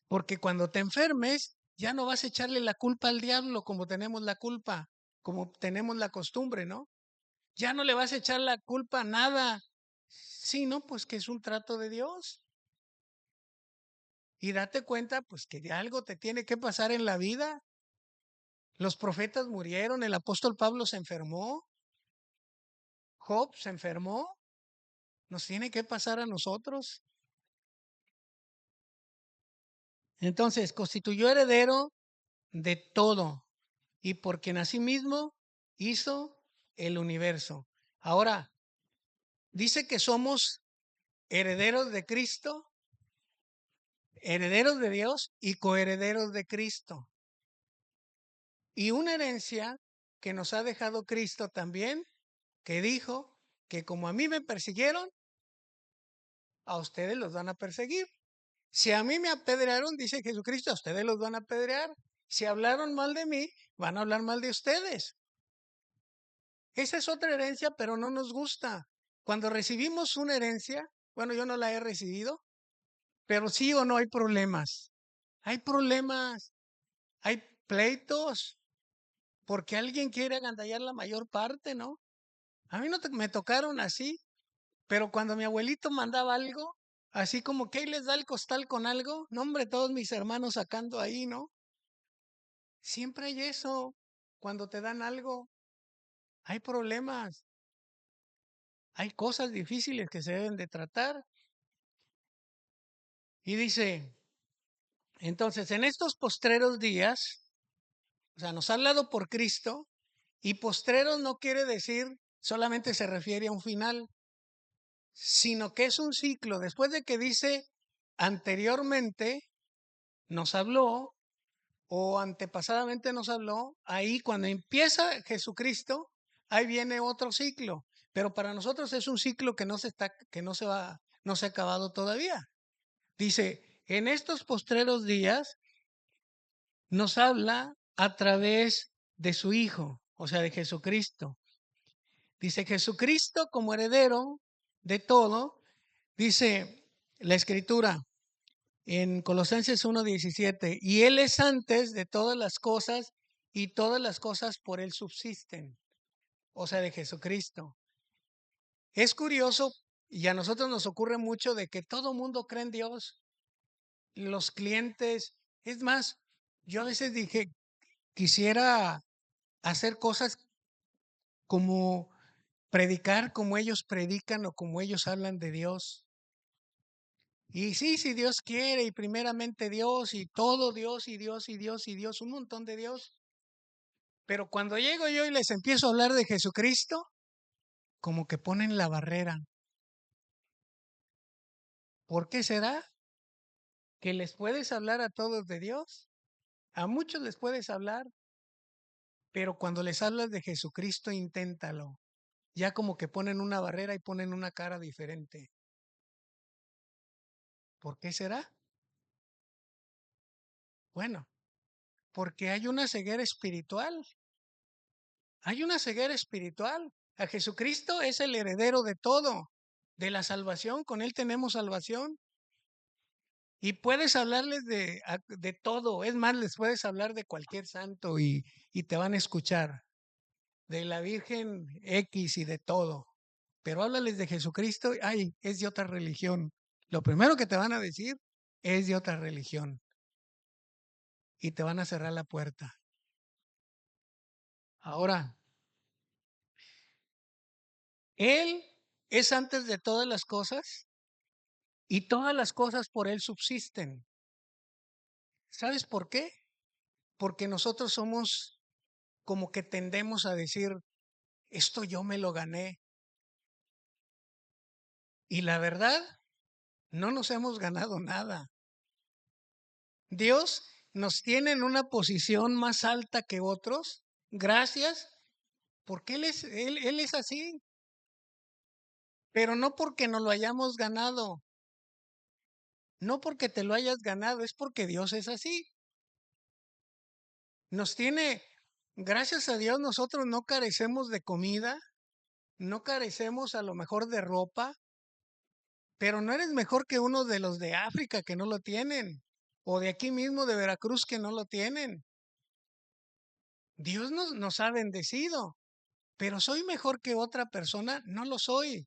porque cuando te enfermes, ya no vas a echarle la culpa al diablo como tenemos la culpa, como tenemos la costumbre, ¿no? Ya no le vas a echar la culpa a nada, sino pues que es un trato de Dios. Y date cuenta pues que de algo te tiene que pasar en la vida. Los profetas murieron, el apóstol Pablo se enfermó, Job se enfermó, nos tiene que pasar a nosotros. Entonces, constituyó heredero de todo y por quien asimismo hizo el universo. Ahora, dice que somos herederos de Cristo, herederos de Dios y coherederos de Cristo. Y una herencia que nos ha dejado Cristo también, que dijo que como a mí me persiguieron, a ustedes los van a perseguir. Si a mí me apedrearon, dice Jesucristo, a ustedes los van a apedrear. Si hablaron mal de mí, van a hablar mal de ustedes. Esa es otra herencia, pero no nos gusta. Cuando recibimos una herencia, bueno, yo no la he recibido, pero sí o no hay problemas. Hay problemas, hay pleitos, porque alguien quiere agandallar la mayor parte, ¿no? A mí no me tocaron así, pero cuando mi abuelito mandaba algo, así como que ahí les da el costal con algo, no hombre, todos mis hermanos sacando ahí, ¿no? Siempre hay eso. Cuando te dan algo, hay problemas, hay cosas difíciles que se deben de tratar. Y dice, entonces, en estos postreros días, o sea, nos ha hablado por Cristo, y postreros no quiere decir solamente se refiere a un final, sino que es un ciclo. Después de que dice anteriormente nos habló o antepasadamente nos habló, ahí cuando empieza Jesucristo, ahí viene otro ciclo. Pero para nosotros es un ciclo que no se ha acabado todavía. Dice, en estos postreros días nos habla a través de su Hijo, o sea, de Jesucristo. Dice, Jesucristo como heredero de todo, Dice la Escritura en Colosenses 1:17, y Él es antes de todas las cosas y todas las cosas por Él subsisten, o sea, de Jesucristo. Es curioso y a nosotros nos ocurre mucho de que todo mundo cree en Dios, los clientes. Es más, yo a veces dije, quisiera hacer cosas como predicar como ellos predican o como ellos hablan de Dios. Y sí, si Dios quiere y primeramente Dios y todo Dios y Dios y Dios y Dios, un montón de Dios. Pero cuando llego yo y les empiezo a hablar de Jesucristo, como que ponen la barrera. ¿Por qué será? Que les puedes hablar a todos de Dios, a muchos les puedes hablar, pero cuando les hablas de Jesucristo, inténtalo. Ya como que ponen una barrera y ponen una cara diferente. ¿Por qué será? Bueno, porque hay una ceguera espiritual. Hay una ceguera espiritual. A Jesucristo es el heredero de todo, de la salvación. Con Él tenemos salvación. Y puedes hablarles de todo. Es más, les puedes hablar de cualquier santo y te van a escuchar. De la Virgen X y de todo. Pero háblales de Jesucristo, ay, es de otra religión. Lo primero que te van a decir es de otra religión. Y te van a cerrar la puerta. Ahora, Él es antes de todas las cosas y todas las cosas por Él subsisten. ¿Sabes por qué? Porque nosotros somos como que tendemos a decir, esto yo me lo gané. Y la verdad, no nos hemos ganado nada. Dios nos tiene en una posición más alta que otros, gracias, porque Él es así, pero no porque nos lo hayamos ganado, no porque te lo hayas ganado, es porque Dios es así. Nos tiene, gracias a Dios, nosotros no carecemos de comida, no carecemos a lo mejor de ropa, pero no eres mejor que uno de los de África que no lo tienen, o de aquí mismo de Veracruz que no lo tienen. Dios nos ha bendecido, pero soy mejor que otra persona, no lo soy.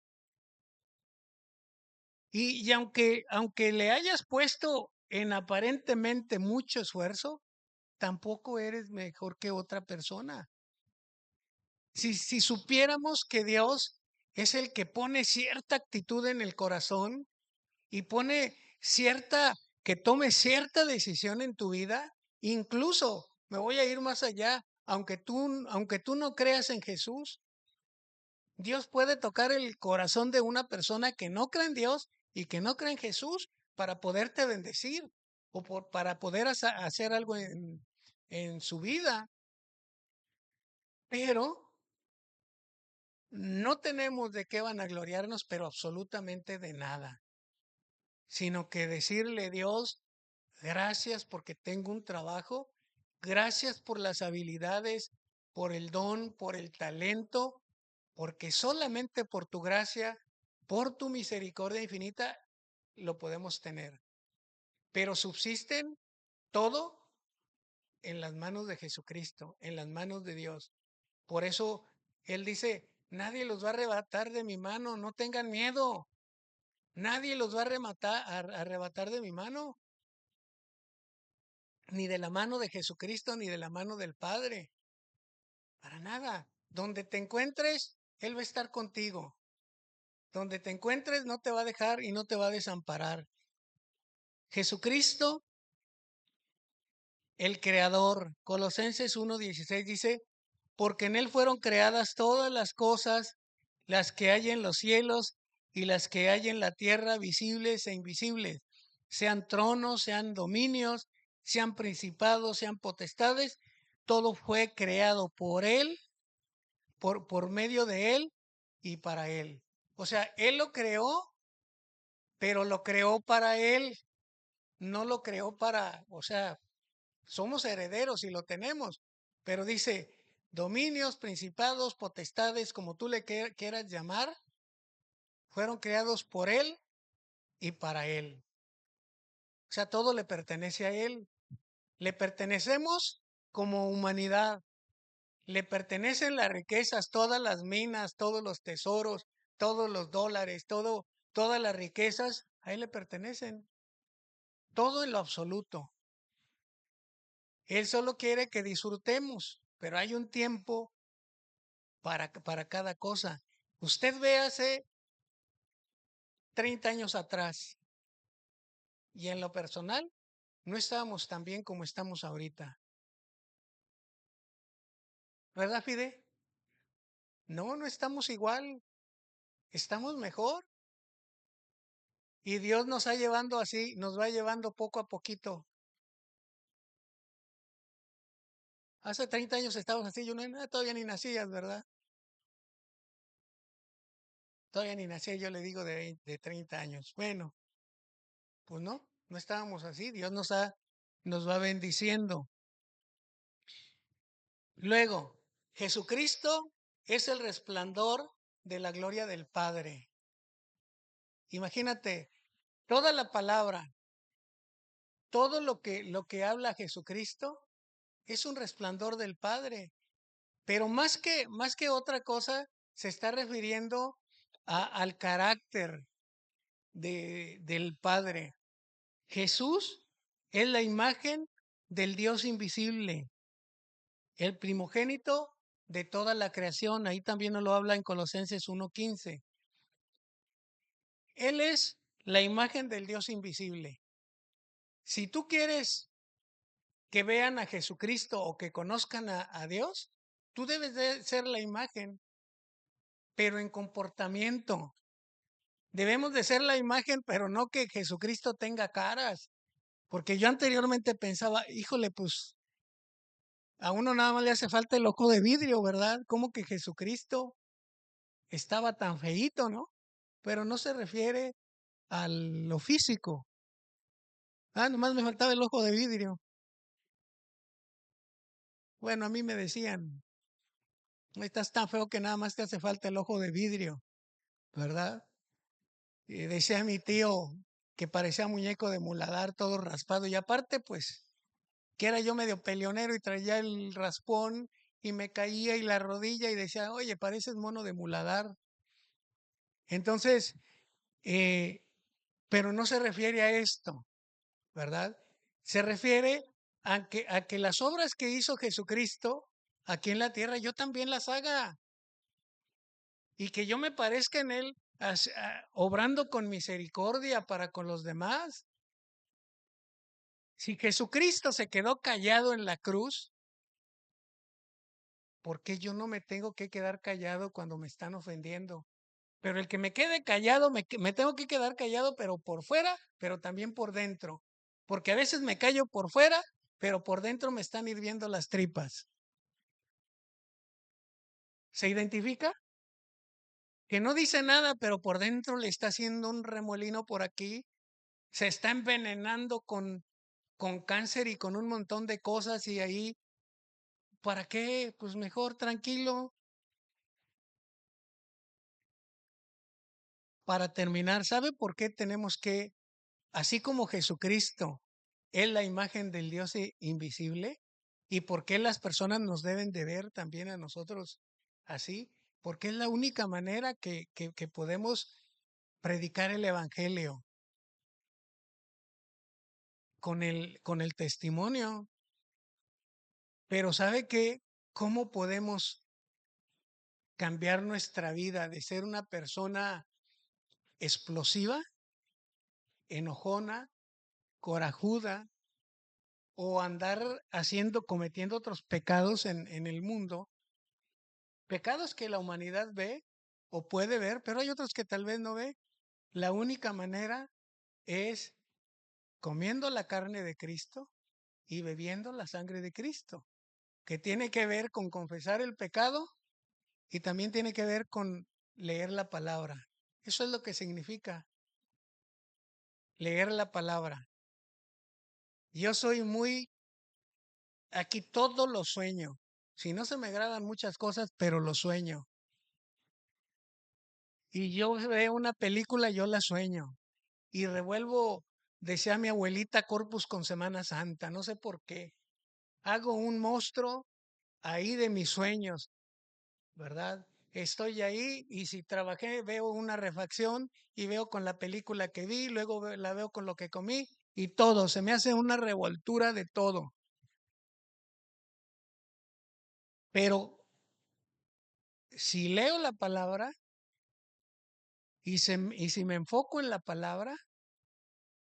Y aunque le hayas puesto en aparentemente mucho esfuerzo, tampoco eres mejor que otra persona. Si supiéramos que Dios es el que pone cierta actitud en el corazón y pone que tome cierta decisión en tu vida, incluso me voy a ir más allá, aunque tú no creas en Jesús, Dios puede tocar el corazón de una persona que no cree en Dios y que no cree en Jesús para poderte bendecir o para poder hacer algo en su vida. Pero no tenemos de qué vanagloriarnos, pero absolutamente de nada, sino que decirle, Dios, gracias porque tengo un trabajo, gracias por las habilidades, por el don, por el talento, porque solamente por tu gracia, por tu misericordia infinita, lo podemos tener. Pero subsisten todo en las manos de Jesucristo, en las manos de Dios. Por eso Él dice, nadie los va a arrebatar de mi mano, no tengan miedo. Nadie los va a arrebatar de mi mano, ni de la mano de Jesucristo, ni de la mano del Padre. Para nada. Donde te encuentres, Él va a estar contigo. Donde te encuentres, no te va a dejar y no te va a desamparar. Jesucristo, el Creador, Colosenses 1:16 dice, porque en Él fueron creadas todas las cosas, las que hay en los cielos y las que hay en la tierra, visibles e invisibles, sean tronos, sean dominios, sean principados, sean potestades, todo fue creado por Él, por medio de Él y para Él. O sea, Él lo creó, pero lo creó para Él, no lo creó o sea, somos herederos y lo tenemos, pero dice, dominios, principados, potestades, como tú le quieras llamar, fueron creados por Él y para Él. O sea, todo le pertenece a Él. Le pertenecemos como humanidad. Le pertenecen las riquezas, todas las minas, todos los tesoros, todos los dólares, todas las riquezas, a Él le pertenecen. Todo en lo absoluto. Él solo quiere que disfrutemos, pero hay un tiempo para cada cosa. Usted ve hace 30 años atrás y en lo personal no estábamos tan bien como estamos ahorita. ¿Verdad, Fide? No, no estamos igual, estamos mejor. Y Dios nos ha llevando así, nos va llevando poco a poquito. Hace 30 años estábamos así, yo no, todavía ni nacías, ¿verdad? Todavía ni nacía, yo le digo de 30 años. Bueno, pues no, no estábamos así, Dios nos va bendiciendo. Luego, Jesucristo es el resplandor de la gloria del Padre. Imagínate, toda la palabra, todo lo que habla Jesucristo es un resplandor del Padre. Pero más que otra cosa, se está refiriendo al carácter del Padre. Jesús es la imagen del Dios invisible, el primogénito de toda la creación. Ahí también nos lo habla en Colosenses 1:15. Él es la imagen del Dios invisible. Si tú quieres que vean a Jesucristo o que conozcan a Dios, tú debes de ser la imagen, pero en comportamiento. Debemos de ser la imagen, pero no que Jesucristo tenga caras. Porque yo anteriormente pensaba, híjole, pues a uno nada más le hace falta el ojo de vidrio, ¿verdad? Como que Jesucristo estaba tan feíto, ¿no? Pero no se refiere a lo físico. Ah, nomás me faltaba el ojo de vidrio. Bueno, a mí me decían, estás tan feo que nada más te hace falta el ojo de vidrio, ¿verdad? Y decía mi tío que parecía muñeco de muladar, todo raspado. Y aparte, pues, que era yo medio peleonero y traía el raspón y me caía y la rodilla y decía, oye, pareces mono de muladar. Entonces, eh, pero no se refiere a esto, ¿verdad? Se refiere a que las obras que hizo Jesucristo aquí en la tierra, yo también las haga y que yo me parezca en Él obrando con misericordia para con los demás. Si Jesucristo se quedó callado en la cruz, ¿por qué yo no me tengo que quedar callado cuando me están ofendiendo? Pero el que me quede callado, me tengo que quedar callado, pero por fuera, pero también por dentro. Porque a veces me callo por fuera, pero por dentro me están hirviendo las tripas. ¿Se identifica? Que no dice nada, pero por dentro le está haciendo un remolino por aquí. Se está envenenando con cáncer y con un montón de cosas y ahí, ¿para qué? Pues mejor tranquilo. Para terminar, ¿sabe por qué tenemos que, así como Jesucristo es la imagen del Dios invisible, y por qué las personas nos deben de ver también a nosotros así? Porque es la única manera que podemos predicar el Evangelio con el testimonio. Pero ¿sabe qué? ¿Cómo podemos cambiar nuestra vida de ser una persona explosiva, enojona, corajuda, o andar cometiendo otros pecados en el mundo, pecados que la humanidad ve o puede ver, pero hay otros que tal vez no ve? La única manera es comiendo la carne de Cristo y bebiendo la sangre de Cristo, que tiene que ver con confesar el pecado y también tiene que ver con leer la palabra. Eso es lo que significa leer la palabra. Yo soy aquí todo lo sueño. Si no se me agradan muchas cosas, pero lo sueño. Y yo veo una película, yo la sueño. y revuelvo, decía mi abuelita, Corpus con Semana Santa, no sé por qué. Hago un monstruo ahí de mis sueños, ¿verdad? Estoy ahí y si trabajé, veo una refacción y veo con la película que vi, luego la veo con lo que comí y todo, se me hace una revoltura de todo. Pero si leo la palabra y si me enfoco en la palabra,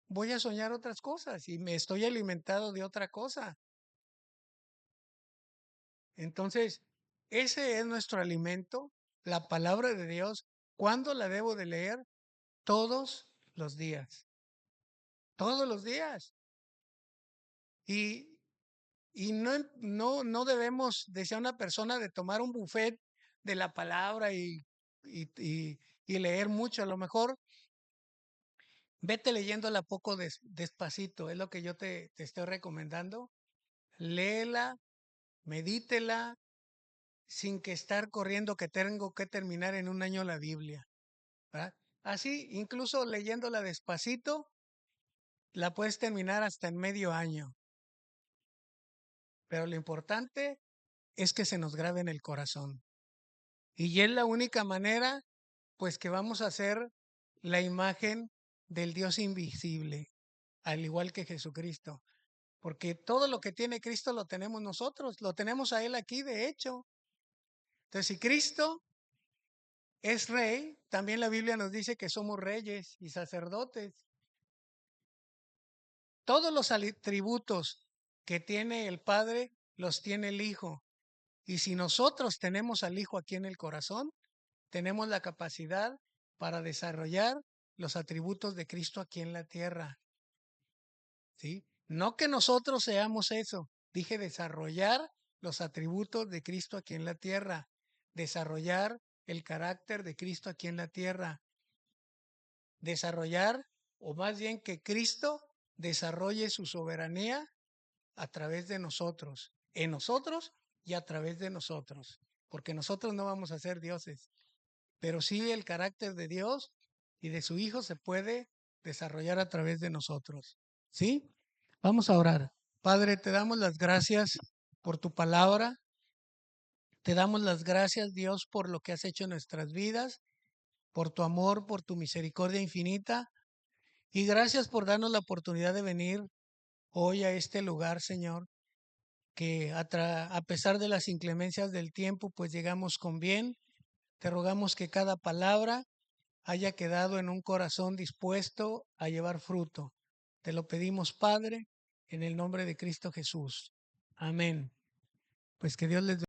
voy a soñar otras cosas y me estoy alimentado de otra cosa. Entonces, ese es nuestro alimento, la palabra de Dios. ¿Cuándo la debo de leer? Todos los días. Todos los días. Y, y no debemos, decía una persona, de tomar un buffet de la palabra y, y- y leer mucho. A lo mejor vete leyéndola poco despacito, es lo que yo te estoy recomendando. Léela, medítela, sin que estar corriendo que tengo que terminar en un año la Biblia, ¿verdad? Así, incluso leyéndola despacito, la puedes terminar hasta en medio año. Pero lo importante es que se nos grabe en el corazón. Y es la única manera, pues, que vamos a hacer la imagen del Dios invisible, al igual que Jesucristo. Porque todo lo que tiene Cristo lo tenemos nosotros, lo tenemos a Él aquí, de hecho. Entonces, si Cristo es rey, también la Biblia nos dice que somos reyes y sacerdotes. Todos los atributos que tiene el Padre los tiene el Hijo. Y si nosotros tenemos al Hijo aquí en el corazón, tenemos la capacidad para desarrollar los atributos de Cristo aquí en la tierra. ¿Sí? No que nosotros seamos eso, dije desarrollar los atributos de Cristo aquí en la tierra, desarrollar el carácter de Cristo aquí en la tierra, desarrollar, o más bien que Cristo desarrolle su soberanía a través de nosotros, en nosotros y a través de nosotros, porque nosotros no vamos a ser dioses, pero sí el carácter de Dios y de su Hijo se puede desarrollar a través de nosotros. ¿Sí? Vamos a orar. Padre, te damos las gracias por tu palabra, te damos las gracias, Dios, por lo que has hecho en nuestras vidas, por tu amor, por tu misericordia infinita. Y gracias por darnos la oportunidad de venir hoy a este lugar, Señor, que a pesar de las inclemencias del tiempo, pues llegamos con bien. Te rogamos que cada palabra haya quedado en un corazón dispuesto a llevar fruto. Te lo pedimos, Padre, en el nombre de Cristo Jesús. Amén. Pues que Dios les